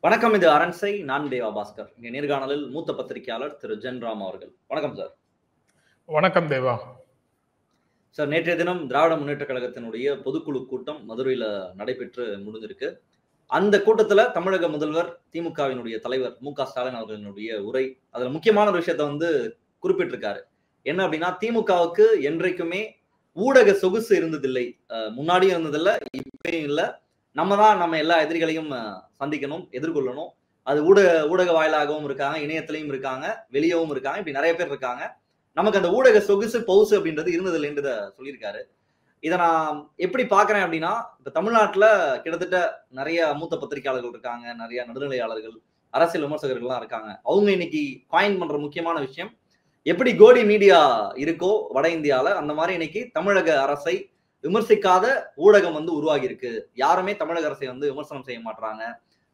வணக்கம். இது அரண்சை. நான் தேவா பாஸ்கர். இங்கே நேர்காணலில் மூத்த பத்திரிகையாளர் திரு ஜென் ராம் அவர்கள். வணக்கம் சார். வணக்கம் தேவா. சார், நேற்றைய தினம் திராவிட முன்னேற்ற கழகத்தினுடைய பொதுக்குழு கூட்டம் மதுரையில நடைபெற்று முடிஞ்சிருக்கு. அந்த கூட்டத்துல தமிழக முதல்வர், திமுகவினுடைய தலைவர் மு.க. ஸ்டாலின் அவர்களினுடைய உரை, அதுல முக்கியமான ஒரு விஷயத்த குறிப்பிட்டிருக்காரு. என்ன அப்படின்னா, திமுகவுக்கு என்றைக்குமே ஊடக சொகுசு இருந்ததில்லை. முன்னாடியும் இருந்ததில்லை, இப்பயும் இல்லை. நம்ம எல்லா எதிரிகளையும் சந்திக்கணும், எதிர்கொள்ளணும். அது ஊடக வாயிலாகவும் இருக்காங்க, இணையத்திலையும் இருக்காங்க, வெளியவும் இருக்காங்க. இப்படி நிறைய பேர் இருக்காங்க. நமக்கு அந்த ஊடக சொகுசு பவுசு அப்படின்றது இருந்ததில்லைன்றத சொல்லியிருக்காரு. இதை நான் எப்படி பாக்குறேன் அப்படின்னா, இப்ப தமிழ்நாட்டுல கிட்டத்தட்ட நிறைய மூத்த பத்திரிகையாளர்கள் இருக்காங்க, நிறைய நடுநிலையாளர்கள், அரசியல் விமர்சகர்கள்லாம் இருக்காங்க. அவங்க இன்னைக்கு காயின் பண்ற முக்கியமான விஷயம், எப்படி கோடி மீடியா இருக்கோ வட இந்தியால, அந்த மாதிரி இன்னைக்கு தமிழக அரசை விமர்சிக்காத ஊடகம் உருவாகி இருக்கு. யாருமே தமிழக அரசை விமர்சனம் செய்ய மாட்டாங்க,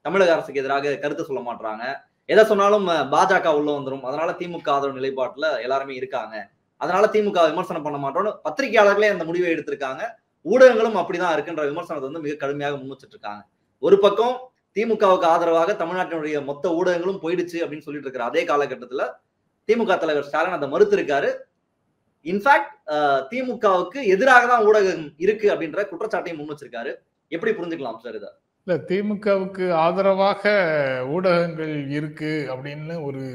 தமிழக அரசுக்கு எதிராக கருத்து சொல்ல மாட்டாங்க. எதை சொன்னாலும் பாஜக உள்ள வந்துடும், அதனால திமுக ஆதரவு நிலைப்பாட்டுல எல்லாருமே இருக்காங்க, அதனால திமுக விமர்சனம் பண்ண மாட்டோம்னு பத்திரிகையாளர்களே அந்த முடிவை எடுத்திருக்காங்க. ஊடகங்களும் அப்படிதான் இருக்குன்ற விமர்சனத்தை மிக கடுமையாக முன்வச்சிட்டு இருக்காங்க. ஒரு பக்கம் திமுகவுக்கு ஆதரவாக தமிழ்நாட்டினுடைய மொத்த ஊடகங்களும் போயிடுச்சு அப்படின்னு சொல்லிட்டு இருக்கிற அதே காலகட்டத்துல திமுக தலைவர் ஸ்டாலின் அதை மறுத்து இருக்காரு. இன்ஃபேக்ட் திமுகவுக்கு எதிராக தான் ஊடகம் இருக்கு அப்படின்ற குற்றச்சாட்டையும் முன் வச்சிருக்காரு. எப்படி புரிஞ்சுக்கலாம் சார் இதை? இல்ல, திமுகவுக்கு ஆதரவாக ஊடகங்கள் இருக்கு அப்படின்னு ஒரு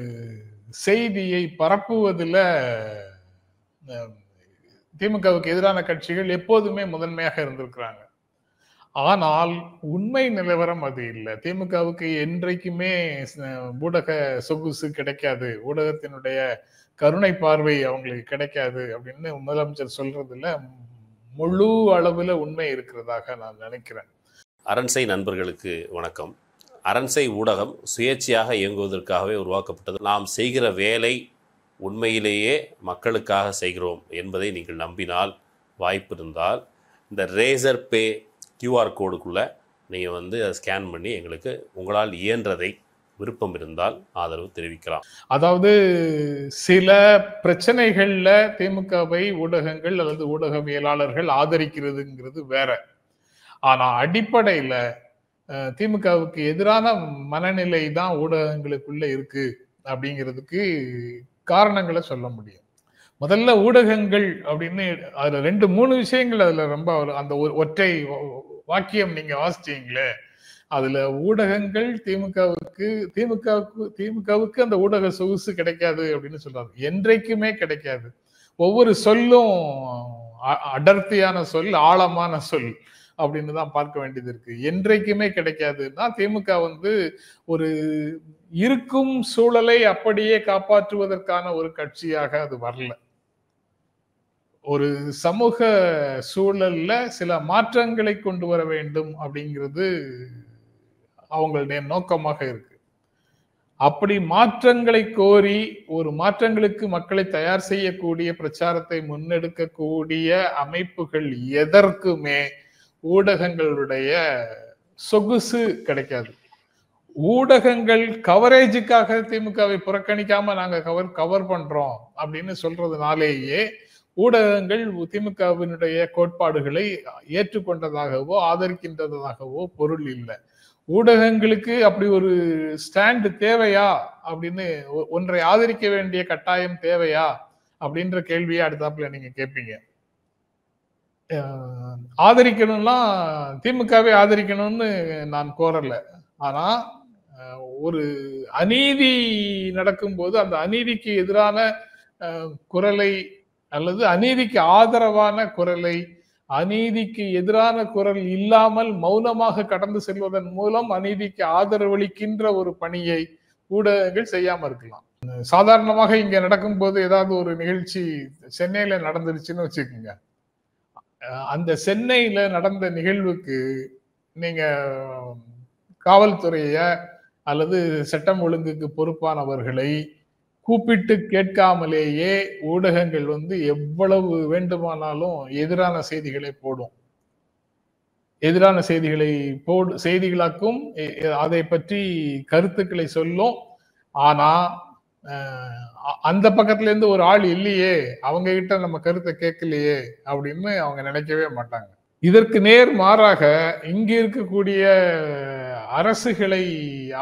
செய்தியை பரப்புவதில் திமுகவுக்கு எதிரான கட்சிகள் எப்போதுமே முதன்மையாக இருந்திருக்கிறாங்க. ஆனால் உண்மை நிலவரம் அது இல்லை. திமுகவுக்கு என்றைக்குமே ஊடக சொகுசு கிடைக்காது, ஊடகத்தினுடைய கருணை பார்வை அவங்களுக்கு கிடைக்காது அப்படின்னு முதலமைச்சர் சொல்றதுல முழு அளவுல உண்மை இருக்கிறதாக நான் நினைக்கிறேன். அரண்சை நண்பர்களுக்கு வணக்கம். அரண்சை ஊடகம் சுயேட்சையாக இயங்குவதற்காகவே உருவாக்கப்பட்டது. நாம் செய்கிற வேலை உண்மையிலேயே மக்களுக்காக செய்கிறோம் என்பதை நீங்கள் நம்பினால், வாய்ப்பு இருந்தால் இந்த ரேசர் பே கியூஆர் கோடுக்குள்ளே நீங்கள் அதை ஸ்கேன் பண்ணி எங்களுக்கு உங்களால் இயன்றதை, விருப்பம் இருந்தால் ஆதரவு தெரிவிக்கலாம். அதாவது சில பிரச்சனைகள்ல திமுகவை ஊடகங்கள் அல்லது ஊடகவியலாளர்கள் ஆதரிக்கிறதுங்கிறது வேற. ஆனா அடிப்படையில திமுகவுக்கு எதிரான மனநிலை தான் ஊடகங்களுக்குள்ள இருக்கு அப்படிங்கிறதுக்கு காரணங்களை சொல்ல முடியும். முதல்ல ஊடகங்கள் அப்படின்னு அதுல 2-3 விஷயங்கள் அதுல ரொம்ப அந்த ஒற்றை வாக்கியம் நீங்க வாசிச்சீங்களே, அதுல ஊடகங்கள் திமுகவுக்கு அந்த ஊடக சொகுசு கிடைக்காது அப்படின்னு சொல்றாங்க. என்றைக்குமே கிடைக்காது. ஒவ்வொரு சொல்லும் அடர்த்தியான சொல், ஆழமான சொல் அப்படின்னு தான் பார்க்க வேண்டியது இருக்கு. என்றைக்குமே கிடைக்காதுன்னா திமுக ஒரு இருக்கும் சூழலை அப்படியே காப்பாற்றுவதற்கான ஒரு கட்சியாக அது வரல. ஒரு சமூக சூழல்ல சில மாற்றங்களை கொண்டு வர வேண்டும் அப்படிங்கிறது அவங்களுடைய நோக்கமாக இருக்கு. அப்படி மாற்றங்களை கோரி ஒரு மாற்றங்களுக்கு மக்களை தயார் செய்யக்கூடிய பிரச்சாரத்தை முன்னெடுக்கக்கூடிய அமைப்புகள் எதற்குமே ஊடகங்களுடைய சொகுசு கிடைக்காது. ஊடகங்கள் கவரேஜுக்காக திமுகவை புறக்கணிக்காம நாங்க கவர் பண்றோம் அப்படின்னு சொல்றதுனாலேயே ஊடகங்கள் திமுகவினுடைய கோட்பாடுகளை ஏற்றுக்கொண்டதாகவோ ஆதரிக்கின்றதாகவோ பொருள் இல்லை. ஊடகங்களுக்கு அப்படி ஒரு ஸ்டாண்ட் தேவையா அப்படின்னு, ஒன்றை ஆதரிக்க வேண்டிய கட்டாயம் தேவையா அப்படின்ற கேள்வியை அடுத்தாப்புல நீங்க கேட்பீங்க. ஆதரிக்கணும்னா திமுகவை ஆதரிக்கணும்னு நான் கோரல. ஆனா ஒரு அநீதி நடக்கும்போது அந்த அநீதிக்கு எதிரான குரலை அல்லது அநீதிக்கு ஆதரவான குரலை, அநீதிக்கு எதிரான குரல் இல்லாமல் மௌனமாக கடந்து செல்வதன் மூலம் அநீதிக்கு ஆதரவளிக்கின்ற ஒரு பணியை ஊடகங்கள் செய்யாம இருக்கலாம். சாதாரணமாக இங்க நடக்கும்போது ஏதாவது ஒரு நிகழ்ச்சி சென்னையில நடந்துருச்சுன்னு வச்சுக்கோங்க, அந்த சென்னையில நடந்த நிகழ்வுக்கு நீங்க காவல்துறைய அல்லது சட்டம் ஒழுங்குக்கு பொறுப்பானவர்களை கூப்பிட்டு கேட்காமலேயே ஊடகங்கள் எவ்வளவு வேண்டுமானாலும் எதிரான செய்திகளை போடும். எதிரான செய்திகளாக்கும் அதை பற்றி கருத்துக்களை சொல்லும். ஆனா அந்த பக்கத்துல இருந்து ஒரு ஆள் இல்லையே, அவங்க கிட்ட நம்ம கருத்தை கேட்கலையே அப்படின்னு அவங்க நினைக்கவே மாட்டாங்க. இதற்கு நேர் மாறாக இங்க இருக்கக்கூடிய அரசுகளை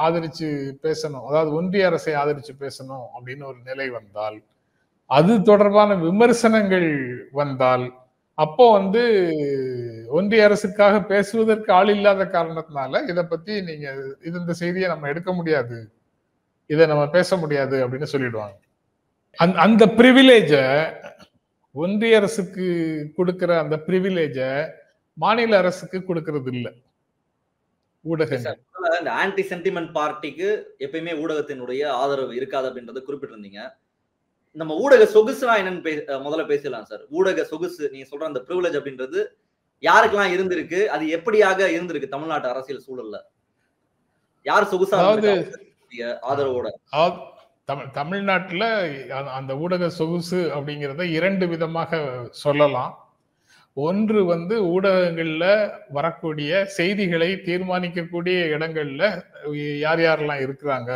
ஆதரிச்சு பேசணும், அதாவது ஒன்றிய அரசை ஆதரிச்சு பேசணும் அப்படின்னு ஒரு நிலை வந்தால், அது தொடர்பான விமர்சனங்கள் வந்தால், அப்போ ஒன்றிய அரசுக்காக பேசுவதற்கு ஆள் இல்லாத காரணத்தினால இதை பத்தி நீங்க இந்த செய்தியை நம்ம எடுக்க முடியாது, இதை நம்ம பேச முடியாது அப்படின்னு சொல்லிடுவாங்க. அந்த பிரிவிலேஜ, ஒன்றிய அரசுக்கு கொடுக்கிற அந்த பிரிவிலேஜ மாநில அரசுக்கு கொடுக்கறது இல்லை ஊடகங்கள். இந்த ஆன்டி சென்டிமெண்ட் பார்ட்டிக்கு எப்பயுமே ஊடகத்தினுடைய ஆதரவு இருக்காது அப்படின்றத குறிப்பிட்டிருந்தீங்க. நம்ம ஊடக சொகுசுனா என்னன்னு முதல்ல பேசலாம் சார். ஊடக சொகுசு நீங்க சொல்ற அந்த பிரிவிலேஜ் அப்படின்றது யாருக்கெல்லாம் இருந்திருக்கு, அது எப்படியாக இருந்திருக்கு தமிழ்நாட்டு அரசியல் சூழல்ல? யார் சொகுசா ஆதரவோட? தமிழ்நாட்டுல அந்த ஊடக சொகுசு அப்படிங்கிறத இரண்டு விதமாக சொல்லலாம். ஒன்று ஊடகங்கள்ல வரக்கூடிய செய்திகளை தீர்மானிக்கக்கூடிய இடங்கள்ல யார் யாரெல்லாம் இருக்கிறாங்க,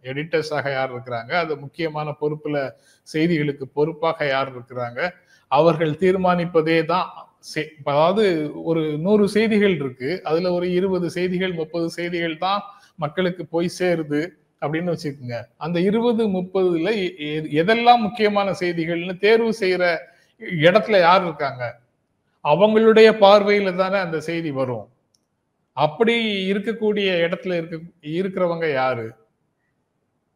எடிட்டர்ஸாக யார் இருக்கிறாங்க, அது முக்கியமான பொறுப்புல செய்திகளுக்கு பொறுப்பாக யார் இருக்கிறாங்க, அவர்கள் தீர்மானிப்பதே தான். அதாவது ஒரு 100 செய்திகள் இருக்கு, அதுல ஒரு 20 செய்திகள் 30 செய்திகள் தான் மக்களுக்கு போய் சேருது அப்படின்னு வச்சுக்கோங்க. அந்த 20-30ல எதெல்லாம் முக்கியமான செய்திகள்னு தேர்வு செய்யற இடத்துல யார் இருக்காங்க, அவங்களுடைய பார்வையில தானே அந்த செய்தி வரும். அப்படி இருக்கக்கூடிய இடத்துல இருக்கிறவங்க யாரு?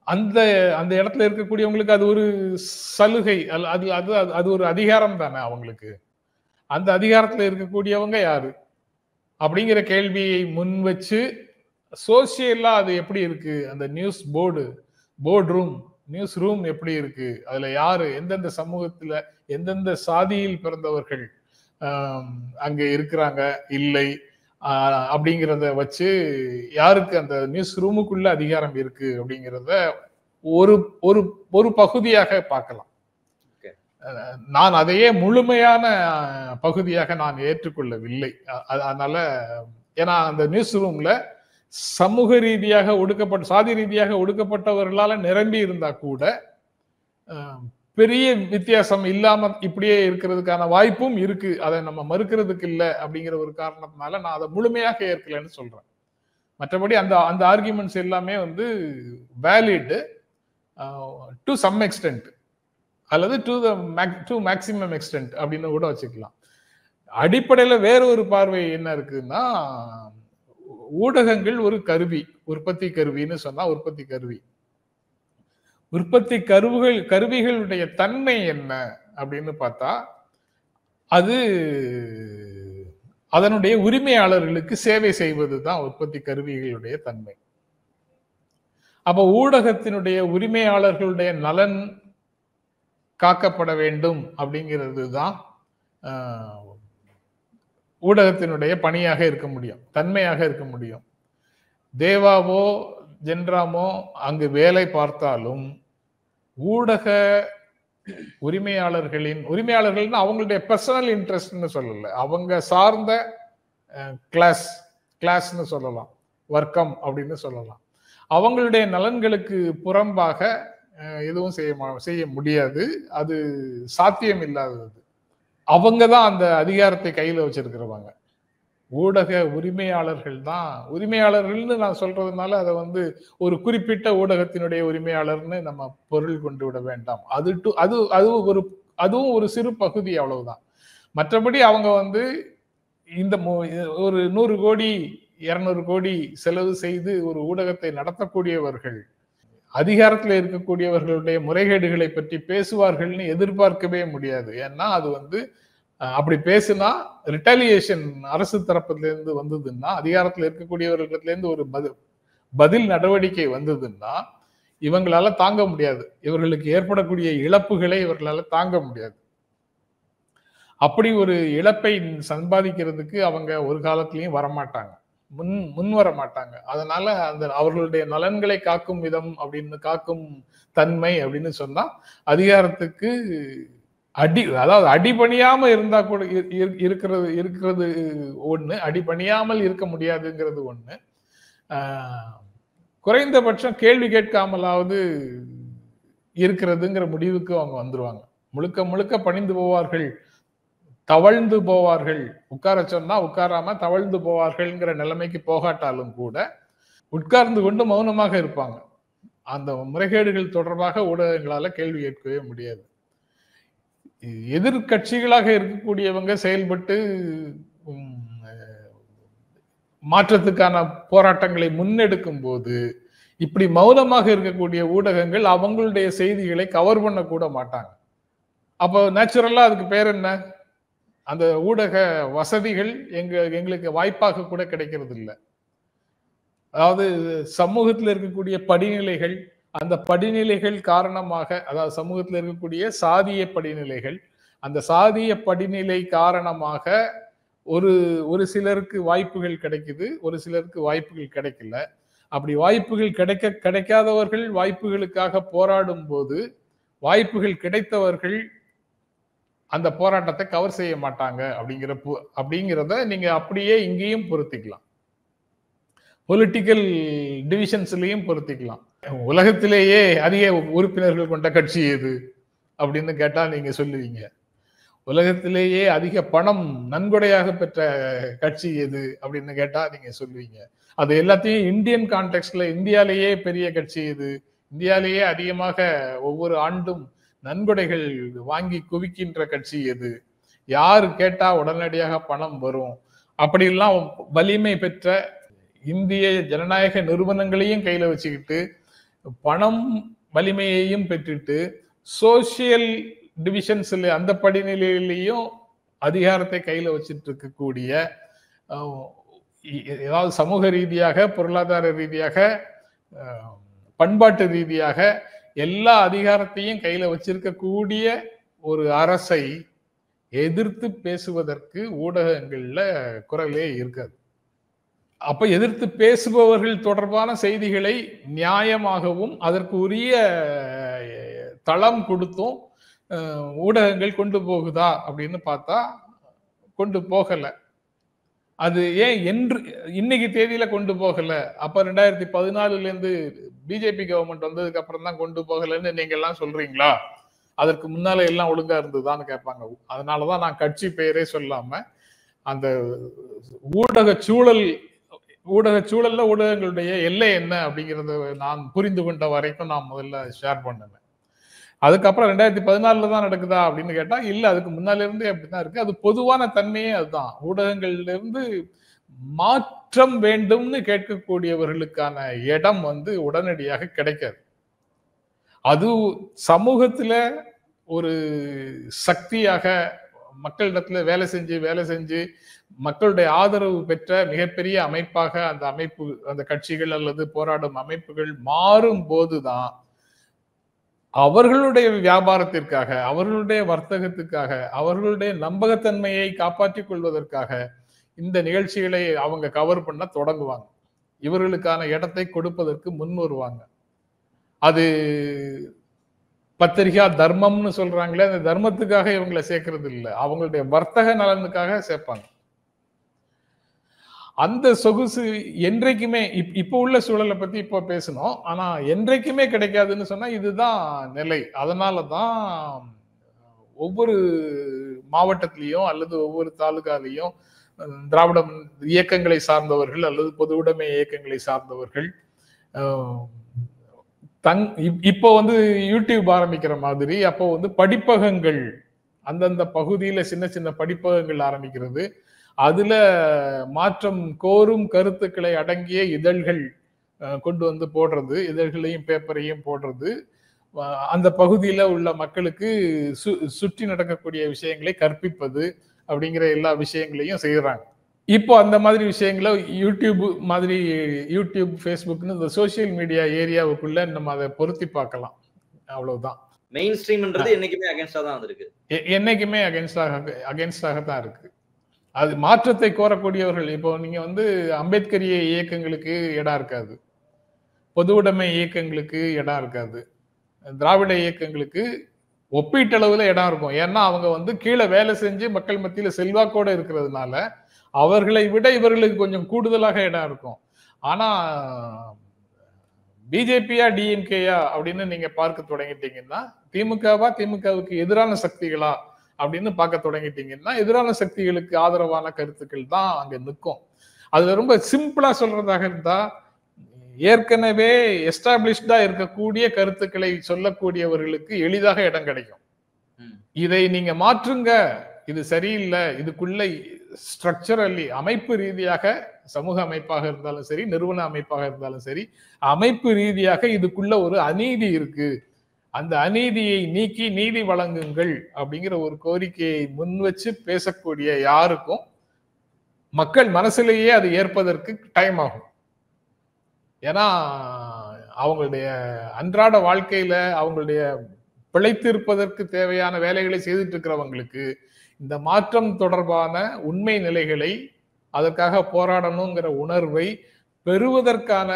அந்த அந்த இடத்துல இருக்கக்கூடியவங்களுக்கு அது ஒரு சலுகை, அது அது அது ஒரு அதிகாரம் தானே அவங்களுக்கு. அந்த அதிகாரத்துல இருக்கக்கூடியவங்க யாரு அப்படிங்கிற கேள்வியை முன் வச்சு சோசியலா அது எப்படி இருக்கு, அந்த போர்டு ரூம் நியூஸ் ரூம் எப்படி இருக்கு, அதுல யாரு, எந்தெந்த சமூகத்துல எந்தெந்த சாதியில் பிறந்தவர்கள் அங்க இருக்கிறாங்க இல்லை அப்படிங்கிறத வச்சு யாருக்கு அந்த நியூஸ் ரூமுக்குள்ள அதிகாரம் இருக்கு அப்படிங்கிறத ஒரு ஒரு ஒரு பகுதியாக பார்க்கலாம். நான் அதையே முழுமையான பகுதியாக நான் ஏற்றுக்கொள்ளவில்லை. அதனால ஏன்னா அந்த நியூஸ் ரூம்ல சமூக ரீதியாக ஒடுக்கப்பட்ட, சாதி ரீதியாக ஒடுக்கப்பட்டவர்களால நிரம்பி இருந்தா கூட பெரிய வித்தியாசம் இல்லாம இப்படியே இருக்கிறதுக்கான வாய்ப்பும் இருக்கு. அதை நம்ம மறுக்கிறதுக்கு இல்லை அப்படிங்கிற ஒரு காரணத்தினால நான் அதை முழுமையாக ஏற்கலன்னு சொல்றேன். மற்றபடி அந்த அந்த ஆர்குமெண்ட்ஸ் எல்லாமே வேலிட் டு சம் எக்ஸ்டென்ட் அல்லது டு மேக்சிமம் எக்ஸ்டென்ட் அப்படின்னு கூட வச்சுக்கலாம். அடிப்படையில வேற ஒரு பார்வை என்ன இருக்குன்னா, ஊடகங்கள் ஒரு கருவி, உற்பத்தி கருவின்னு சொன்னா உற்பத்தி கருவி. உற்பத்தி கருவிகளுடைய தன்மை என்ன அப்படின்னு பார்த்தா, அது அதனுடைய உரிமையாளர்களுக்கு சேவை செய்வது தான் உற்பத்தி கருவிகளுடைய தன்மை. அப்ப ஊடகத்தினுடைய உரிமையாளர்களுடைய நலன் காக்கப்பட வேண்டும் அப்படிங்கிறது தான் ஊடகத்தினுடைய பணியாக இருக்க முடியும், தன்மையாக இருக்க முடியும். தேவாவோ ஜென்ராமோ அங்கு வேலை பார்த்தாலும் ஊடக உரிமையாளர்கள்னா அவங்களுடைய பர்சனல் இன்ட்ரெஸ்ட்னு சொல்லல, அவங்க சார்ந்த கிளாஸ்ன்னு சொல்லலாம், வர்க்கம் அப்படின்னு சொல்லலாம். அவங்களுடைய நலன்களுக்கு புறம்பாக எதுவும் செய்ய முடியாது, அது சாத்தியம் இல்லாதது. அவங்க தான் அந்த அதிகாரத்தை கையில வச்சிருக்கிறவங்க. ஊடக உரிமையாளர்கள் தான், உரிமையாளர்கள்னு நான் சொல்றதுனால அதை ஒரு குறிப்பிட்ட ஊடகத்தினுடைய உரிமையாளர்னு நம்ம பொருள் கொண்டு விட வேண்டாம். அதுவும் ஒரு சிறு பகுதி, அவ்வளவுதான். மற்றபடி அவங்க இந்த ஒரு 100 கோடி 200 கோடி செலவு செய்து ஒரு ஊடகத்தை நடத்தக்கூடியவர்கள் அதிகாரத்தில் இருக்கக்கூடியவர்களுடைய முறைகேடுகளை பற்றி பேசுவார்கள்னு எதிர்பார்க்கவே முடியாது. ஏன்னா அது அப்படி பேசினா ரிட்டாலியேஷன் அரசு தரப்புல இருந்து வந்ததுன்னா, அதிகாரத்தில் இருக்கக்கூடியவர்களிடத்துல இருந்து ஒரு பதில் நடவடிக்கை வந்ததுன்னா இவங்களால தாங்க முடியாது, இவர்களுக்கு ஏற்படக்கூடிய இழப்புகளை இவர்களால தாங்க முடியாது. அப்படி ஒரு இழப்பை சம்பாதிக்கிறதுக்கு அவங்க ஒரு காலத்திலையும் வரமாட்டாங்க, முன் வர மாட்டாங்க. அதனால அந்த அவர்களுடைய நலன்களை காக்கும் விதம் அப்படின்னு, காக்கும் தன்மை அப்படின்னு சொன்னா அதிகாரத்துக்கு அதாவது அடிபணியாம இருந்தா கூட இருக்கிறது ஒண்ணு, அடிபணியாமல் இருக்க முடியாதுங்கிறது ஒண்ணு. குறைந்தபட்சம் கேள்வி கேட்காமலாவது இருக்கிறதுங்கிற முடிவுக்கு அவங்க வந்துருவாங்க. முழுக்க முழுக்க பணிந்து போவார்கள், தவழ்ந்து போவார்கள், உட்கார சொன்னா உட்காராம தவழ்ந்து போவார்கள்ங்கிற நிலைமைக்கு போகாட்டாலும் கூட உட்கார்ந்து கொண்டு மௌனமாக இருப்பாங்க. அந்த முறைகேடுகள் தொடர்பாக ஊடகங்களால கேள்வி கேட்கவே முடியாது. எதிர்கட்சிகளாக இருக்கக்கூடியவங்க செயல்பட்டு மாற்றத்துக்கான போராட்டங்களை முன்னெடுக்கும் போது இப்படி மௌனமாக இருக்கக்கூடிய ஊடகங்கள் அவங்களுடைய செய்திகளை கவர் பண்ண கூட மாட்டாங்க. அப்போ நேச்சுரலா அதுக்கு பேர் என்ன? அந்த ஊடக வசதிகள் எங்களுக்கு வாய்ப்பாக கூட கிடைக்கிறது இல்லை. அதாவது சமூகத்தில் இருக்கக்கூடிய படிநிலைகள், அந்த படிநிலைகள் காரணமாக, அதாவது சமூகத்தில் இருக்கக்கூடிய சாதிய படிநிலைகள், அந்த சாதிய படிநிலை காரணமாக ஒரு சிலருக்கு வாய்ப்புகள் கிடைக்குது, ஒரு சிலருக்கு வாய்ப்புகள் கிடைக்கல. அப்படி வாய்ப்புகள் கிடைக்காதவர்கள் வாய்ப்புகளுக்காக போராடும் போது வாய்ப்புகள் கிடைத்தவர்கள் அந்த போராட்டத்தை கவர் செய்ய மாட்டாங்க. அப்படிங்கிறத நீங்க அப்படியே இங்கேயும் பொருத்திக்கலாம், பொலிட்டிக்கல் டிவிஷன்ஸ்லயும் பொருத்திக்கலாம். உலகத்திலேயே அதிக உறுப்பினர்கள் கொண்ட கட்சி எது அப்படின்னு கேட்டா நீங்க சொல்லுவீங்க. உலகத்திலேயே அதிக பணம் நன்கொடையாக பெற்ற கட்சி எது அப்படின்னு கேட்டா நீங்க சொல்லுவீங்க. அது எல்லாத்தையும் இந்தியன் கான்டெக்ட்ல இந்தியாலேயே பெரிய கட்சி எது, இந்தியாலேயே அதிகமாக ஒவ்வொரு ஆண்டும் நன்கொடைகள் வாங்கி குவிக்கின்ற கட்சி எது, யாரு கேட்டா உடனடியாக பணம் வரும், அப்படிலாம் வலிமை பெற்ற இந்திய ஜனநாயக நிறுவனங்களையும் கையில வச்சுக்கிட்டு பணம் வலிமையையும் பெற்றுட்டு சோசியல் டிவிஷன்ஸ்ல அந்த படிநிலையிலையும் அதிகாரத்தை கையில வச்சிட்டு இருக்கக்கூடிய, ஏதாவது சமூக ரீதியாக, பொருளாதார ரீதியாக, பண்பாட்டு ரீதியாக எல்லா அதிகாரத்தையும் கையில வச்சிருக்கக்கூடிய ஒரு அரசை எதிர்த்து பேசுவதற்கு ஊடகங்கள்ல குரலே இருக்காது. அப்ப எதிர்த்து பேசுபவர்கள் தொடர்பான செய்திகளை நியாயமாகவும் அதற்கு உரிய தளம் கொடுத்தும் ஊடகங்கள் கொண்டு போகுதா அப்படின்னு பார்த்தா கொண்டு போகல. அது ஏன் என்று இன்னைக்கு தேதியில கொண்டு போகல? அப்ப 2014 இருந்து பிஜேபி கவர்மெண்ட் வந்ததுக்கு அப்புறம் தான் கொண்டு போகலன்னு நீங்க எல்லாம் சொல்றீங்களா? அதற்கு முன்னால எல்லாம் ஒழுங்கா இருந்ததுதான்னு கேட்பாங்க. அதனாலதான் நான் கட்சி பெயரே சொல்லாம அந்த ஊடக சூழல்ல ஊடகங்களுடைய எல்லை என்ன அப்படிங்கறத நான் புரிந்து கொண்ட வரைக்கும் நான் முதல்ல ஷேர் பண்ணுவேன். அதுக்கப்புறம் 2014 தான் நடக்குதா அப்படின்னு கேட்டா இல்ல, அதுக்கு முன்னால இருந்தே அப்படிதான் இருக்கு. அது பொதுவான தன்மையே அதுதான். ஊடகங்கள்ல இருந்து மாற்றம் வேண்டும்னு கேட்கக்கூடியவர்களுக்கான இடம் உடனடியாக கிடைக்காது. அது சமூகத்துல ஒரு சக்தியாக மக்களிடத்துல வேலை செஞ்சு மக்களுடைய ஆதரவு பெற்ற மிகப்பெரிய அமைப்பாக அந்த கட்சிகள் அல்லது போராடும் அமைப்புகள் மாறும் போதுதான் அவர்களுடைய வியாபாரத்திற்காக, அவர்களுடைய வர்த்தகத்துக்காக, அவர்களுடைய நம்பகத்தன்மையை காப்பாற்றிக் கொள்வதற்காக இந்த நிகழ்ச்சிகளை அவங்க கவர் பண்ண தொடங்குவாங்க. இவர்களுக்கான இடத்தை கொடுப்பதற்கு முன் வருவாங்க. அது பத்திரிகா தர்மம்னு சொல்றாங்களே, அந்த தர்மத்துக்காக இவங்களை சேர்க்கறது இல்லை, அவங்களுடைய வர்த்தக நலனுக்காக சேர்ப்பாங்க. அந்த சொகுசு என்றைக்குமே இப்ப உள்ள சூழலை பத்தி இப்ப பேசணும், ஆனா என்றைக்குமே கிடைக்காதுன்னு சொன்னா இதுதான் நிலை. அதனாலதான் ஒவ்வொரு மாவட்டத்திலையும் அல்லது ஒவ்வொரு தாலுகாலையும் திராவிட இயக்கங்களை சார்ந்தவர்கள் அல்லது பொது உடைமை இயக்கங்களை சார்ந்தவர்கள் இப்போ யூடியூப் ஆரம்பிக்கிற மாதிரி அப்போ படிப்பகங்கள், அந்தந்த பகுதியில சின்ன சின்ன படிப்பகங்கள் ஆரம்பிக்கிறது, அதுல மாற்றம் கோரும் கருத்துக்களை அடங்கிய இதழ்கள் கொண்டு போடுறது, இதழ்களையும் பேப்பரையும் போடுறது, அந்த பகுதியில உள்ள மக்களுக்கு சுற்றி நடக்கக்கூடிய விஷயங்களை கற்பிப்பது அப்படிங்கிற எல்லா விஷயங்களையும் செய்யறாங்க. இப்போ அந்த மாதிரி விஷயங்களை யூடியூப் ஃபேஸ்புக்னு இந்த சோசியல் மீடியா ஏரியாவுக்குள்ள நம்ம அதை பொருத்தி பார்க்கலாம். அவ்வளவுதான். மெயின் ஸ்ட்ரீம்ன்றது என்னைக்குமே அகைன்ஸ்டா தான் இருக்கு, என்னைக்குமே அகைன்ஸ்டாக தான் இருக்கு. அது மாற்றத்தை கோரக்கூடியவர்கள். இப்போ நீங்க அம்பேத்கரிய இயக்கங்களுக்கு இடம் இருக்காது, பொது உடைமை இயக்கங்களுக்கு இடம் இருக்காது, திராவிட இயக்கங்களுக்கு ஒப்பீட்டளவுல இடம் இருக்கும். ஏன்னா அவங்க கீழே வேலை செஞ்சு மக்கள் மத்தியில செல்வாக்கோட இருக்கிறதுனால அவர்களை விட இவர்களுக்கு கொஞ்சம் கூடுதலாக இடம் இருக்கும். ஆனா பிஜேபியா டிஎம்கேயா அப்படின்னு நீங்க பார்க்க தொடங்கிட்டீங்கன்னா, திமுகவா திமுகவுக்கு எதிரான சக்திகளா அப்படின்னு பார்க்க தொடங்கிட்டீங்கன்னா, எதிரான சக்திகளுக்கு ஆதரவான கருத்துக்கள் தான் அங்க நிற்கும். அதுல ரொம்ப சிம்பிளா சொல்றதாக இருந்தா, ஏற்கனவே எஸ்டாப்ளிஷ்டா இருக்கக்கூடிய கருத்துக்களை சொல்லக்கூடியவர்களுக்கு எளிதாக இடம் கிடைக்கும். இதை நீங்க மாற்றுங்க, இது சரியில்லை, இதுக்குள்ள ஸ்ட்ரக்சரலி அமைப்பு ரீதியாக, சமூக அமைப்பாக இருந்தாலும் சரி, நிறுவன அமைப்பாக இருந்தாலும் சரி, அமைப்பு ரீதியாக இதுக்குள்ள ஒரு அநீதி இருக்கு, அந்த அநீதியை நீக்கி நீதி வழங்குங்கள் அப்படிங்கிற ஒரு கோரிக்கையை முன் வச்சு பேசக்கூடிய யாருக்கும் மக்கள் மனசுலேயே அது ஏற்பதற்கு டைம் ஆகும். ஏன்னா அவங்களுடைய அன்றாட வாழ்க்கையில அவங்களுடைய பிழைத்திருப்பதற்கு தேவையான வேலைகளை செய்துட்டு இருக்கிறவங்களுக்கு இந்த மாற்றம் தொடர்பான உண்மை நிலைகளை, அதற்காக போராடணுங்கிற உணர்வை பெறுவதற்கான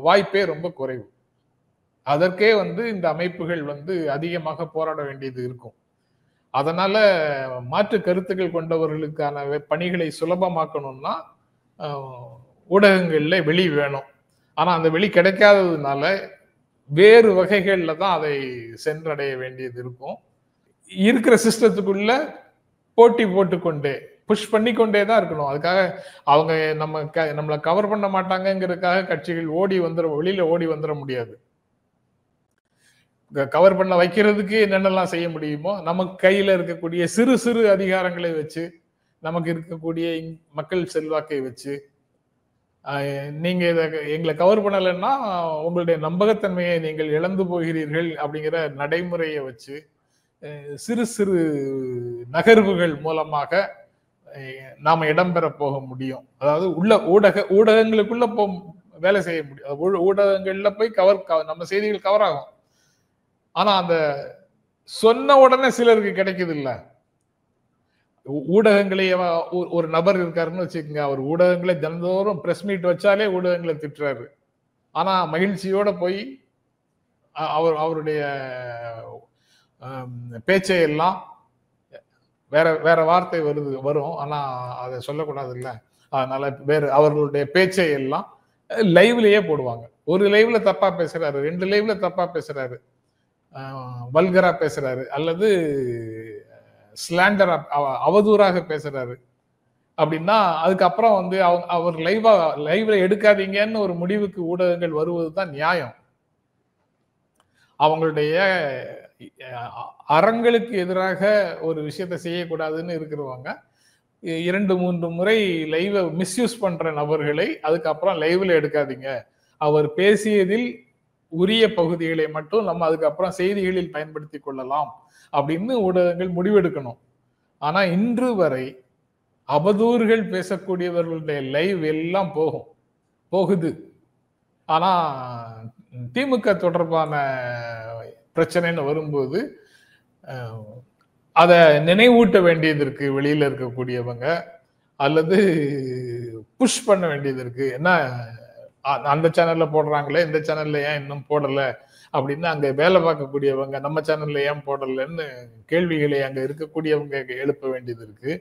வாய்ப்பே ரொம்ப குறைவு. அதற்கே இந்த அமைப்புகள் அதிகமாக போராட வேண்டியது இருக்கும். அதனால மாற்று கருத்துக்கள் கொண்டவர்களுக்கான பணிகளை சுலபமாக்கணும்னா ஊடகங்கள்ல வெளி வேணும். ஆனா அந்த வெளி கிடைக்காததுனால வேறு வகைகள்ல தான் அதை சென்றடைய வேண்டியது இருக்கும். இருக்கிற சிஸ்டத்துக்குள்ள போட்டி போட்டுக்கொண்டே புஷ் பண்ணிக்கொண்டே தான் இருக்கணும். அதுக்காக அவங்க நம்மளை கவர் பண்ண மாட்டாங்கிறதுக்காக கட்சிகள் வெளியில ஓடி வந்துட முடியாது. கவர் பண்ண வைக்கிறதுக்கு என்னென்னலாம் செய்ய முடியுமோ நமக்கு கையில இருக்கக்கூடிய சிறு சிறு அதிகாரங்களை வச்சு, நமக்கு இருக்கக்கூடிய மக்கள் செல்வாக்கை வச்சு, நீங்க எங்களை கவர் பண்ணலைன்னா உங்களுடைய நம்பகத்தன்மையை நீங்கள் இழந்து போகிறீர்கள் அப்படிங்கிற நடைமுறையை வச்சு சிறு சிறு நகர்வுகள் மூலமாக நாம இடம்பெற போக முடியும். அதாவது ஊடகங்களுக்குள்ள வேலை செய்ய முடியும். ஊடகங்கள்ல போய் நம்ம செய்திகள் கவர் ஆகும். ஆனா அந்த சொன்ன உடனே சிலருக்கு கிடைக்குது இல்ல. ஊடகங்களை ஒரு நபர் இருக்காருன்னு வச்சுக்கோங்க, அவர் ஊடகங்களை தினந்தோறும் பிரஸ் மீட் வச்சாலே ஊடகங்களை திட்டுறாரு. ஆனா மகிழ்ச்சியோட போய் அவருடைய பேச்சை எல்லாம் வேற வேற வார்த்தை வரும், ஆனா அதை சொல்லக்கூடாது இல்ல. அதனால அவர்களுடைய பேச்சை எல்லாம் லைவ்லயே போடுவாங்க. ஒரு லைவ்ல தப்பா பேசுறாரு, 2 லைவ்ல தப்பா பேசுறாரு, வல்கரா பேசுறாரு, அல்லது ஸ்லாண்டரா அவதூறாக பேசுறாரு அப்படின்னா அதுக்கப்புறம் அவர் லைவ்ல எடுக்காதீங்கன்னு ஒரு முடிவுக்கு ஊடகங்கள் வருவதுதான் நியாயம். அவங்களுடைய அறங்களுக்கு எதிராக ஒரு விஷயத்தை செய்யக்கூடாதுன்னு இருக்கிறவங்க 2-3 முறை லைவ் மிஸ்யூஸ் பண்ற நபர்களை அதுக்கப்புறம் லைவ்ல எடுக்காதீங்க, அவர் பேசியதில் உரிய பகுதிகளை மட்டும் நம்ம அதுக்கப்புறம் செய்திகளில் பயன்படுத்தி கொள்ளலாம் அப்படின்னு ஊடகங்கள் முடிவெடுக்கணும். ஆனா இன்று வரை அவதூறுகள் பேசக்கூடியவர்களுடைய லைவ் எல்லாம் போகுது. ஆனா திமுக தொடர்பான பிரச்சனைன்னு வரும்போது அதை நினைவூட்ட வேண்டியது இருக்கு வெளியில இருக்கக்கூடியவங்க, அல்லது புஷ் பண்ண வேண்டியது இருக்கு. என்ன அந்த சேனல்ல போடுறாங்களே, இந்த சேனல்ல ஏன் இன்னும் போடல அப்படின்னு அங்க வேலை பார்க்கக்கூடியவங்க நம்ம சேனல்ல ஏன் போடலன்னு கேள்விகளை அங்க இருக்கக்கூடியவங்க எழுப்ப வேண்டியது இருக்கு.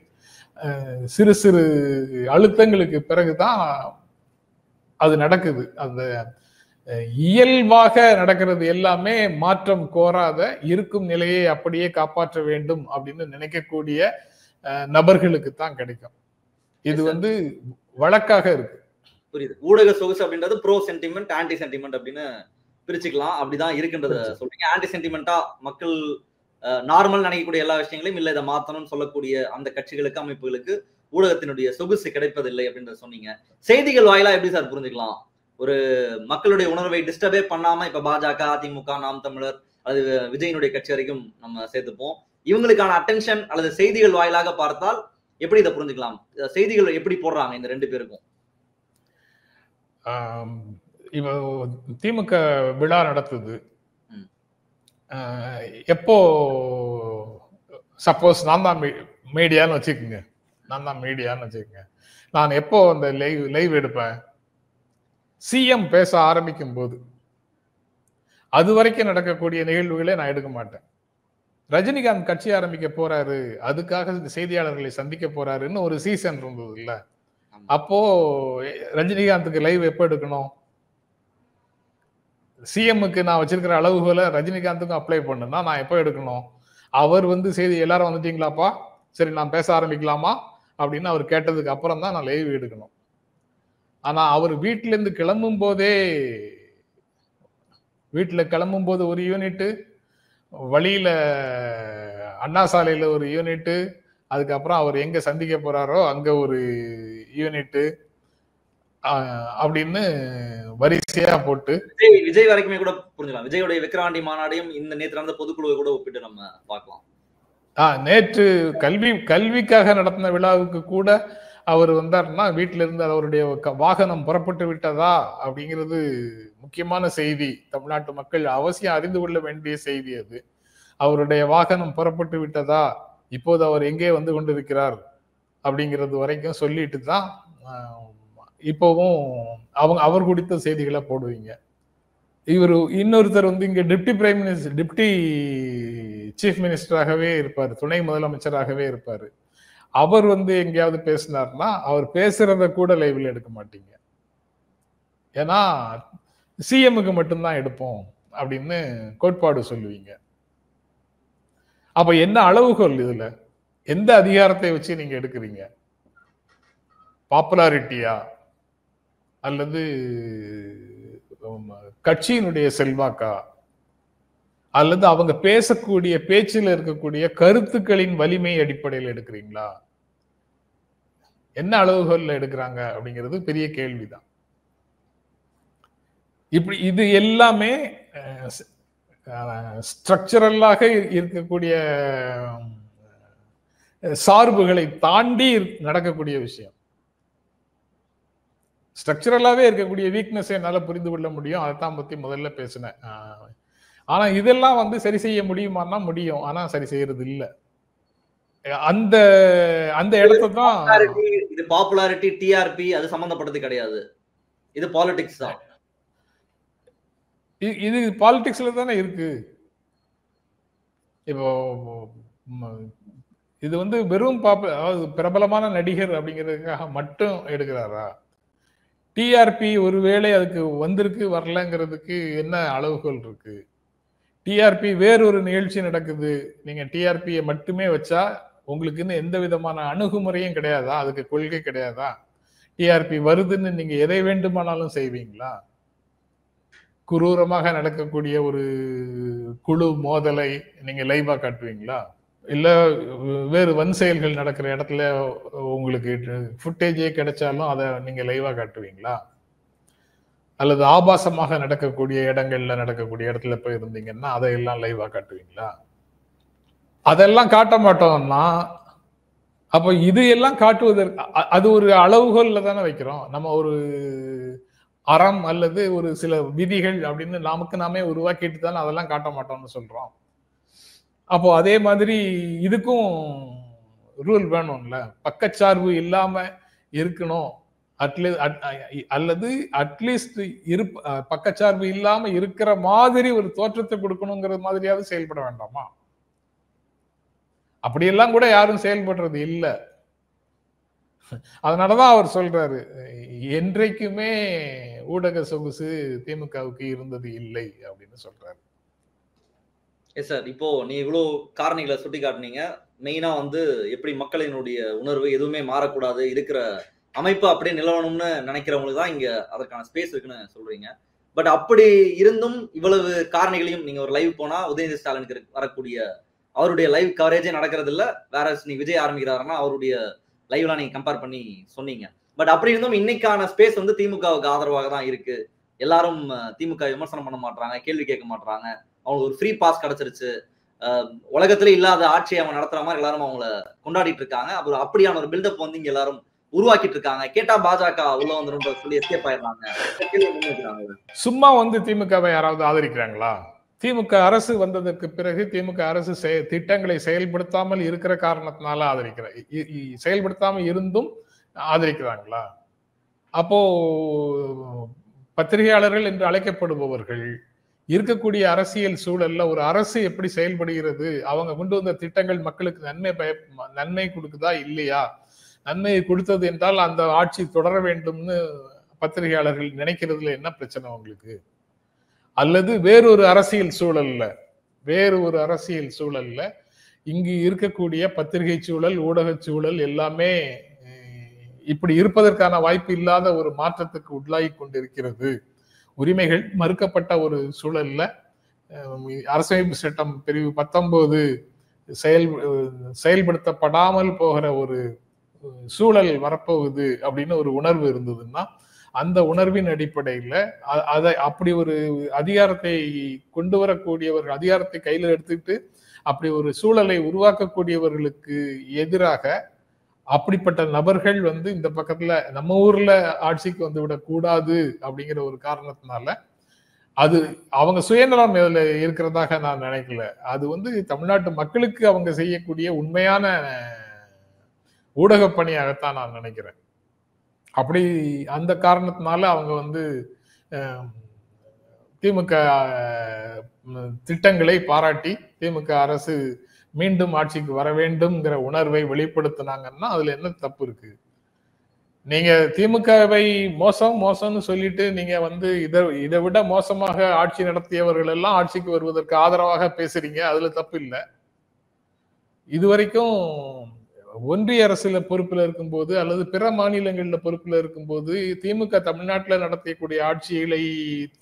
சிறு சிறு அழுத்தங்களுக்கு பிறகுதான் அது நடக்குது. அந்த இயல்பாக நடக்கிறது எல்லாமே மாற்றம் கோராத இருக்கும் நிலையை அப்படியே காப்பாற்ற வேண்டும் அப்படின்னு நினைக்கக்கூடிய நபர்களுக்கு தான் கிடைக்கும். இது வழக்காக இருக்கு. புரியுது. ஊடக சொகுசு அப்படின்றது ப்ரோ சென்டிமெண்ட், ஆன்டி சென்டிமெண்ட் அப்படின்னு பிரிச்சுக்கலாம். அப்படிதான் இருக்குன்றத சொல்றீங்க. ஆன்டி சென்டிமெண்டா மக்கள் நார்மல் நினைக்கக்கூடிய எல்லா விஷயங்களையும் இல்ல இதை மாத்தணும்னு சொல்லக்கூடிய அந்த கட்சிகளுக்கு, அமைப்புகளுக்கு ஊடகத்தினுடைய சொகுசு கிடைப்பதில்லை அப்படின்றத சொன்னீங்க. செய்திகள் வாயிலா எப்படி சார் புரிஞ்சுக்கலாம்? ஒரு மக்களுடைய உணர்வை டிஸ்டர்பே பண்ணாம, இப்ப பாஜக, அதிமுக, நாம் தமிழர் அல்லது விஜயினுடைய கட்சி வரைக்கும் நம்ம சேர்த்துப்போம், இவங்களுக்கான அட்டென்ஷன் அல்லது செய்திகள் வாயிலாக பார்த்தால் எப்படி இதை புரிஞ்சுக்கலாம்? செய்திகள் எப்படி போடுறாங்க இந்த 2 பேருக்கும்? திமுக விழா நடத்துது. எப்போ சப்போஸ் நான் தான் மீடியான்னு வச்சுக்கோங்க, நான் எப்போ அந்த லைவ் எடுப்பேன்? சிஎம் பேச ஆரம்பிக்கும் போது. அது வரைக்கும் நடக்கக்கூடிய நிகழ்வுகளை நான் எடுக்க மாட்டேன். ரஜினிகாந்த் கட்சி ஆரம்பிக்க போறாரு, அதுக்காக செய்தியாளர்களை சந்திக்க போறாருன்னு ஒரு சீசன் இருந்தது இல்ல. அப்போ ரஜினிகாந்துக்கு லைவ் எப்போ எடுக்கணும்? சிஎம்முக்கு நான் வச்சிருக்கிற அளவுகளை ரஜினிகாந்துக்கும் அப்ளை பண்ணுன்னா நான் எப்போ எடுக்கணும்? அவர் செய்தி எல்லாரும் ஆனா அவர் வீட்டுல இருந்து கிளம்பும் போது ஒரு யூனிட், வழியில அண்ணா சாலையில ஒரு யூனிட், அதுக்கப்புறம் அவர் எங்க சந்திக்க போறாரோ அங்க ஒரு யூனிட் அப்படின்னு வரிசையா போட்டு விஜய் வரைக்குமே கூட புரிஞ்சுக்கலாம். விஜயோடைய விக்கிரவாண்டி மாநாடையும் இந்த நேற்று நடந்த பொதுக்குழுவை கூட ஒப்பிட்டு நம்ம பார்க்கலாம். நேற்று கல்விக்காக நடத்தின விழாவுக்கு கூட அவர் வந்தாருன்னா வீட்டில இருந்து அவருடைய வாகனம் புறப்பட்டு விட்டதா அப்படிங்கிறது முக்கியமான செய்தி. தமிழ்நாட்டு மக்கள் அவசியம் அறிந்து கொள்ள வேண்டிய செய்தி அது. அவருடைய வாகனம் புறப்பட்டு விட்டதா, இப்போது அவர் எங்கே வந்து கொண்டிருக்கிறார் அப்படிங்கிறது வரைக்கும் சொல்லிட்டு தான் இப்போவும் அவர் குறித்த செய்திகளை போடுவீங்க. இவர் இன்னொருத்தர் வந்து இங்க டிப்டி சீஃப் மினிஸ்டராகவே இருப்பாரு, துணை முதலமைச்சராகவே இருப்பாரு. அவர் வந்து எங்கேயாவது பேசினார்னா அவர் பேசுறத கூட லைவ்ல எடுக்க மாட்டீங்க. ஏன்னா சிஎம்முக்கு மட்டும்தான் எடுப்போம் அப்படின்னு கோட்பாடு சொல்லுவீங்க. அப்ப என்ன அளவுகோல் இதுல? எந்த அதிகாரத்தை வச்சு நீங்க எடுக்கிறீங்க? பாப்புலாரிட்டியா அல்லது கட்சியினுடைய செல்வாக்கா அல்லது அவங்க பேசக்கூடிய பேச்சில் இருக்கக்கூடிய கருத்துக்களின் வலிமை அடிப்படையில் எடுக்கிறீங்களா? என்ன அளவுகோல்ல எடுக்கிறாங்க அப்படிங்கிறது பெரிய கேள்விதான். இப்படி இது எல்லாமே ஸ்ட்ரக்சரலாக இருக்கக்கூடிய சார்புகளை தாண்டி நடக்கக்கூடிய விஷயம். ஸ்ட்ரக்சரலாவே இருக்கக்கூடிய வீக்னஸ் என்னால புரிந்து கொள்ள முடியும். அதைத்தான் பத்தி முதல்ல பேசினேன். ஆனா இதெல்லாம் வந்து சரி செய்ய முடியுமான்னா முடியும். ஆனா சரி செய்யறது இல்ல. அந்த அந்த இடத்தான் இது பாப்புலாரிட்டி டிஆர்பி அது சம்பந்தப்பட்டது கிடையாது. இது பாலிடிக்ஸ் தான். இது பாலிடிக்ஸ்ல தானே இருக்கு. இப்போ இது வந்து வெறும் அதாவது பிரபலமான நடிகர் அப்படிங்கிறதுக்காக மட்டும் எடுக்கிறாரா? டிஆர்பி ஒருவேளை அதுக்கு வந்திருக்கு வரலங்கிறதுக்கு என்ன அளவுகோல் இருக்கு? டிஆர்பி வேறொரு நிகழ்ச்சி நடக்குது, நீங்க டிஆர்பியை மட்டுமே வச்சா உங்களுக்குன்னு எந்த விதமான அணுகுமுறையும் கிடையாதா? அதுக்கு கொள்கை கிடையாதா? டிஆர்பி வருதுன்னு நீங்க எதை வேண்டுமானாலும் செய்வீங்களா? குரூரமாக நடக்கக்கூடிய ஒரு குழு மோதலை நீங்க லைவா காட்டுவீங்களா? இல்ல வேறு வன் செயல்கள் நடக்கிற இடத்துல உங்களுக்கு ஃபுட்டேஜே கிடைச்சாலும் அதை நீங்க லைவா காட்டுவீங்களா? அல்லது ஆபாசமாக நடக்கக்கூடிய இடங்கள்ல நடக்கக்கூடிய இடத்துல போய் இருந்தீங்கன்னா அதையெல்லாம் லைவா காட்டுவீங்களா? அதெல்லாம் காட்ட மாட்டோம்னா அப்ப இது எல்லாம் காட்டுவதற்கு அது ஒரு அளவுகோல்ல தானே வைக்கிறோம். நம்ம ஒரு அறம் அல்லது ஒரு சில விதிகள் அப்படின்னு நமக்கு நாமே உருவாக்கிட்டு தானே அதெல்லாம் காட்ட மாட்டோம்னு சொல்றோம். அப்போ அதே மாதிரி இதுக்கும் ரூல் வேணும்ல. பக்கச்சார்பு இல்லாம இருக்கணும் அல்லது அட்லீஸ்ட் பக்கச்சார்பு இல்லாம இருக்கிற மாதிரி ஒரு தோற்றத்தை கொடுக்கணுங்கிற மாதிரியாவது செயல்பட வேண்டாமா? அப்படியெல்லாம் கூட யாரும் செயல்படுறது இல்லை. அதனாலதான் அவர் சொல்றாரு, என்றைக்குமே ஊடக சொகுசு திமுகவுக்கு இருந்தது இல்லை அப்படின்னு சொல்றாரு. எஸ் சார், இப்போ நீ இவ்வளவு காரணிகளை சுட்டி காட்டினீங்க. மெயினா வந்து எப்படி மக்களினுடைய உணர்வு எதுவுமே மாறக்கூடாது, இருக்கிற அமைப்பு அப்படியே நிலவணும்னு நினைக்கிறவங்களுக்கு தான் இங்க அதற்கான ஸ்பேஸ் இருக்குன்னு சொல்றீங்க. பட் அப்படி இருந்தும் இவ்வளவு காரணிகளையும் நீங்க ஒரு லைவ் போனா உதயநிதி ஸ்டாலினுக்கு வரக்கூடிய அவருடைய லைவ் கவரேஜே நடக்கிறது இல்ல. வேற நீ விஜய் ஆரம்பிக்கிறாருன்னா அவருடைய லைவ்லாம் நீங்க கம்பேர் பண்ணி சொன்னீங்க. பட் அப்படி இருந்தும் இன்னைக்கான ஸ்பேஸ் வந்து திமுகவுக்கு ஆதரவாக தான் இருக்கு. எல்லாரும் திமுக விமர்சனம் பண்ண மாட்டாங்க, கேள்வி கேட்க மாட்டாங்க. அவங்களுக்கு ஒரு ஃப்ரீ பாஸ் கிடைச்சிருச்சு, உலகத்துல இல்லாத ஆட்சியை அவங்க நடத்துற மாதிரி எல்லாரும் அவங்கள கொண்டாடிட்டு இருக்காங்க. அப்புறம் அப்படியான ஒரு பில்டப் வந்து இங்க எல்லாரும் உருவாக்கிட்டு இருக்காங்க. கேட்டா பாஜக உள்ள வந்துடும் சொல்லி எஸ்கேப் ஆயிடுறாங்க. சும்மா வந்து திமுகவை யாராவது ஆதரிக்கிறாங்களா? திமுக அரசு வந்ததற்கு பிறகு திமுக அரசு திட்டங்களை செயல்படுத்தாமல் இருக்கிற காரணத்தினால செயல்படுத்தாமல் இருந்தும் ஆதரிக்கிறாங்களா? அப்போ பத்திரிகையாளர்கள் என்று அழைக்கப்படுபவர்கள் இருக்கக்கூடிய அரசியல் சூழல்ல ஒரு அரசு எப்படி செயல்படுகிறது, அவங்க கொண்டு வந்த திட்டங்கள் மக்களுக்கு நன்மை கொடுக்குதா இல்லையா, நன்மையை கொடுத்தது என்றால் அந்த ஆட்சி தொடர வேண்டும்னு பத்திரிகையாளர்கள் நினைக்கிறதுல என்ன பிரச்சனை உங்களுக்கு? அல்லது வேறொரு அரசியல் சூழல்ல இங்கு இருக்கக்கூடிய பத்திரிகை சூழல், ஊடக சூழல் எல்லாமே இப்படி இருப்பதற்கான வாய்ப்பு இல்லாத ஒரு மாற்றத்துக்கு உள்ளாகி கொண்டிருக்கிறது. உரிமைகள் மறுக்கப்பட்ட ஒரு சூழல்ல அரசியலமைப்பு சட்டம் பிரிவு 19 செயல்படுத்தப்படாமல் போகிற ஒரு சூழல் வரப்போகுது அப்படின்னு ஒரு உணர்வு இருந்ததுன்னா, அந்த உணர்வின் அடிப்படையில அதை அப்படி ஒரு அதிகாரத்தை கொண்டு வரக்கூடியவர்கள், அதிகாரத்தை கையில எடுத்துக்கிட்டு அப்படி ஒரு சூழலை உருவாக்கக்கூடியவர்களுக்கு எதிராக அப்படிப்பட்ட நபர்கள் இந்த பக்கத்துல நம்ம ஊர்ல ஆட்சிக்கு வந்து விடக்கூடாது அப்படிங்கிற ஒரு காரணத்தினால அது அவங்க சுயநலம் இதுல இருக்கிறதாக நான் நினைக்கல. அது தமிழ்நாட்டு மக்களுக்கு அவங்க செய்யக்கூடிய உண்மையான ஊடக பணியாகத்தான் நான் நினைக்கிறேன். அப்படி அந்த காரணத்தினால அவங்க திமுக திட்டங்களை பாராட்டி திமுக அரசு மீண்டும் ஆட்சிக்கு வர வேண்டும்ங்கிற உணர்வை வெளிப்படுத்தினாங்கன்னா அதுல என்ன தப்பு இருக்கு? நீங்க திமுகவை மோசம்னு சொல்லிட்டு நீங்க இதை விட மோசமாக ஆட்சி நடத்தியவர்கள் எல்லாம் ஆட்சிக்கு வருவதற்கு ஆதரவாக பேசுறீங்க. அதுல தப்பு இல்லை. இதுவரைக்கும் ஒன்றிய அரசுல பொறுப்புல இருக்கும்போது அல்லது பிற மாநிலங்கள்ல பொறுப்புல இருக்கும்போது திமுக தமிழ்நாட்டுல நடத்தக்கூடிய ஆட்சிகளை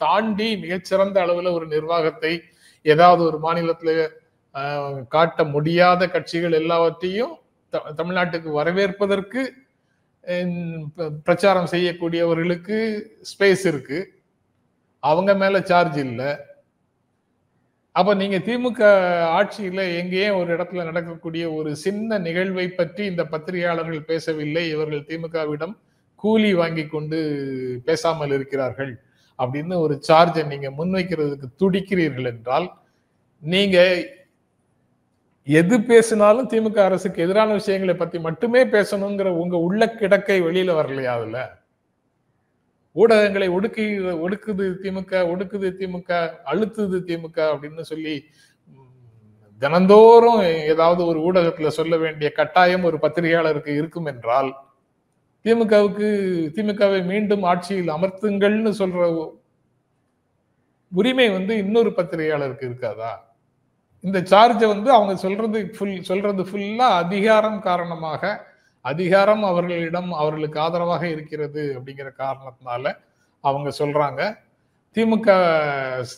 தாண்டி மிகச்சிறந்த அளவுல ஒரு நிர்வாகத்தை ஏதாவது ஒரு மாநிலத்துல காட்ட முடியாத கட்சிகள் எல்லாவற்றையும் தமிழ்நாட்டுக்கு வரவேற்பதற்கு பிரச்சாரம் செய்யக்கூடியவர்களுக்கு ஸ்பேஸ் இருக்கு. அவங்க மேல சார்ஜ் இல்லை. அப்ப நீங்க திமுக ஆட்சியில எங்கேயே ஒரு இடத்துல நடக்கக்கூடிய ஒரு சின்ன நிகழ்வை பற்றி இந்த பத்திரிகையாளர்கள் பேசவில்லை, இவர்கள் திமுகவிடம் கூலி வாங்கி கொண்டு பேசாமல் இருக்கிறார்கள் அப்படின்னு ஒரு சார்ஜை நீங்க முன்வைக்கிறதுக்கு துடிக்கிறீர்கள் என்றால், நீங்க எது பேசினாலும் திமுக அரசுக்கு எதிரான விஷயங்களை பத்தி மட்டுமே பேசணுங்கிற உங்க உள்ள கிடக்கை வெளியில வரலையா? அதுல ஊடகங்களை ஒடுக்குது திமுக, அழுத்துது திமுக அப்படின்னு சொல்லி தினந்தோறும் ஏதாவது ஒரு ஊடகத்துல சொல்ல வேண்டிய கட்டாயம் ஒரு பத்திரிகையாளருக்கு இருக்கும் என்றால், திமுகவை மீண்டும் ஆட்சியில் அமர்த்துங்கள்னு சொல்ற உரிமை இன்னொரு பத்திரிகையாளருக்கு இருக்காதா? இந்த சார்ஜை அவங்க சொல்றது ஃபுல்லா அதிகாரம் காரணமாக, அதிகாரம் அவர்களுக்கு ஆதரவாக இருக்கிறது அப்படிங்கிற காரணத்தினால அவங்க சொல்றாங்க. திமுக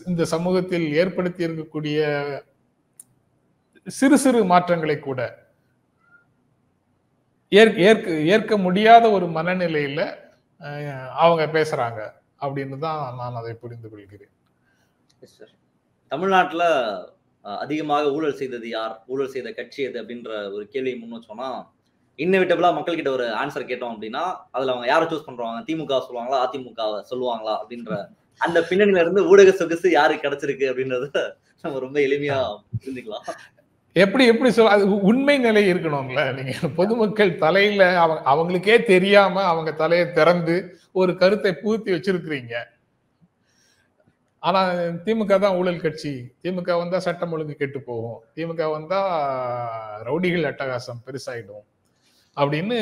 இந்த சமூகத்தில் ஏற்படுத்தி இருக்கக்கூடிய சிறு சிறு மாற்றங்களை கூட ஏற்க முடியாத ஒரு மனநிலையில அவங்க பேசுறாங்க அப்படின்னு தான் நான் அதை புரிந்து கொள்கிறேன். தமிழ்நாட்டுல அதிகமாக ஊழல் செய்தது யார், ஊழல் செய்த கட்சி எது அப்படின்ற ஒரு கேள்வியை முன் வச்சோம்னா, இன்னவிட்டபிளா மக்கள் கிட்ட ஒரு ஆன்சர் கேட்டோம் அப்படின்னா அதுல அவங்க யாரை சூஸ் பண்றாங்க, திமுக சொல்லுவாங்களா அதிமுக சொல்லுவாங்களா அப்படின்ற அந்த பின்னணியில இருந்து ஊடக சொகுசு யாருக்கு கிடைச்சிருக்கு அப்படின்றத நம்ம ரொம்ப எளிமையா புரிஞ்சுக்கலாம். எப்படி அது உண்மை நிலை இருக்கணும்ல. நீங்க பொதுமக்கள் தலையில அவங்களுக்கே தெரியாம அவங்க தலையை திறந்து ஒரு கருத்தை பூர்த்தி வச்சிருக்கிறீங்க. ஆனா திமுக தான் ஊழல் கட்சி, திமுக வந்தா சட்டம் ஒழுங்கு கெட்டு போகும், திமுக வந்தா ரவுடிகள் அட்டகாசம் பெருசாயிடும் அப்படின்னு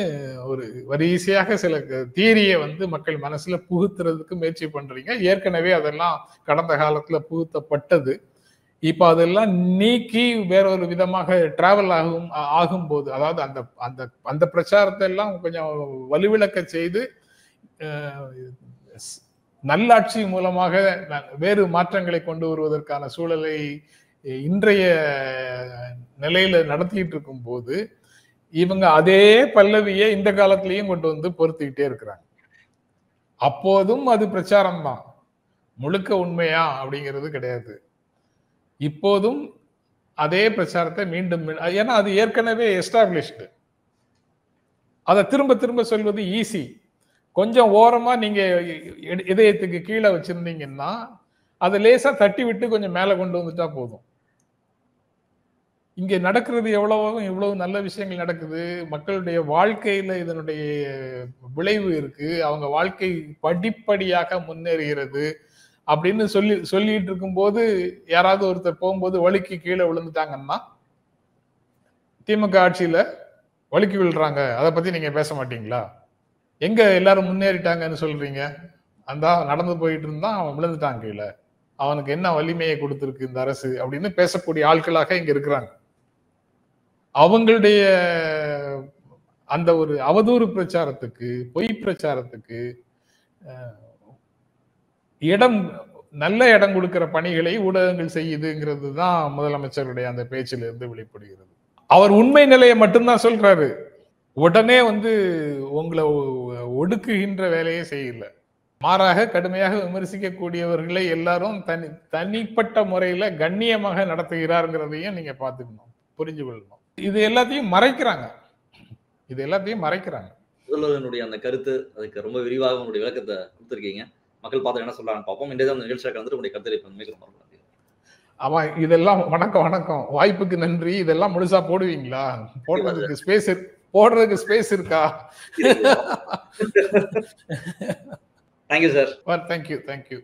ஒரு வரிசையாக சில தியரியை மக்கள் மனசுல புகுத்துறதுக்கு முயற்சி பண்றீங்க. ஏற்கனவே அதெல்லாம் கடந்த காலத்துல புகுத்தப்பட்டது. இப்ப அதெல்லாம் நீக்கி வேறொரு விதமாக டிராவல் ஆகும்போது, அதாவது அந்த அந்த அந்த பிரச்சாரத்தை எல்லாம் கொஞ்சம் வலுவிளக்க செய்து நல்லாட்சி மூலமாக வேறு மாற்றங்களை கொண்டு வருவதற்கான சூழலை இன்றைய நிலையில நடத்திட்டு இருக்கும் போது இவங்க அதே பல்லவியை இந்த காலத்திலையும் கொண்டு பொறுத்துக்கிட்டே இருக்கிறாங்க. அப்போதும் அது பிரச்சாரம் தான், முழுக்க உண்மையா அப்படிங்கிறது கிடையாது. இப்போதும் அதே பிரச்சாரத்தை மீண்டும், ஏன்னா அது ஏற்கனவே எஸ்டாப்ளிஷ்டு. அதை திரும்ப திரும்ப சொல்வது ஈஸி. கொஞ்சம் ஓரமா நீங்க இதயத்துக்கு கீழே வச்சிருந்தீங்கன்னா அதை லேசா தட்டி விட்டு கொஞ்சம் மேல கொண்டு வந்துட்டா போதும். இங்க நடக்கிறது எவ்வளவு நல்ல விஷயங்கள் நடக்குது, மக்களுடைய வாழ்க்கையில இதனுடைய விளைவு இருக்கு, அவங்க வாழ்க்கை படிப்படியாக முன்னேறுகிறது அப்படின்னு சொல்லிட்டு இருக்கும் போது யாராவது ஒருத்தர் போகும்போது வழுக்கி கீழே விழுந்துட்டாங்கன்னா, திமுக ஆட்சியில வழுக்கி விழுறாங்க, அதை பத்தி நீங்க பேச மாட்டீங்களா? எங்க எல்லாரும் முன்னேறிட்டாங்கன்னு சொல்றீங்க? அந்த நடந்து போயிட்டு இருந்தான், அவன் விழுந்துட்டான் கீழே, அவனுக்கு என்ன வலிமையை கொடுத்திருக்கு இந்த அரசு அப்படின்னு பேசக்கூடிய ஆட்களாக இங்க இருக்கிறாங்க. அவங்களுடைய அந்த ஒரு அவதூறு பிரச்சாரத்துக்கு, பொய் பிரச்சாரத்துக்கு நல்ல இடம் கொடுக்கிற பணிகளை ஊடகங்கள் செய்யுதுங்கிறது தான் முதலமைச்சருடைய அந்த பேச்சில் இருந்து வெளிப்படுகிறது. அவர் உண்மை நிலையை மட்டும்தான் சொல்றாரு. உடனே உங்களை ஒடுக்குகின்ற வேலையே செய்யல. மாறாக கடுமையாக விமர்சிக்கக்கூடியவர்களை எல்லாரும் தனிப்பட்ட முறையில கண்ணியமாக நடத்துகிறாருங்கிறதையும் நீங்க பாத்துக்கணும், புரிஞ்சு கொள்ளணும். இது எல்லாத்தையும் மறைக்கிறாங்க. முதல்வருடைய அந்த கருத்து, அதுக்கு ரொம்ப விரிவாக உங்களுடைய விளக்கத்தை கொடுத்திருக்கீங்க. மக்கள் பார்த்து என்ன சொல்றாங்கன்னு பார்ப்போம். இந்த நிகழ்ச்சியை கலந்து உங்களுடைய கருத்து. ஆமா, இதெல்லாம் வணக்கம். வாய்ப்புக்கு நன்றி. இதெல்லாம் முழுசா போடுவீங்களா? போடுறதுக்கு ஸ்பேஸ் இருக்கா? Thank you sir. தேங்க்யூ.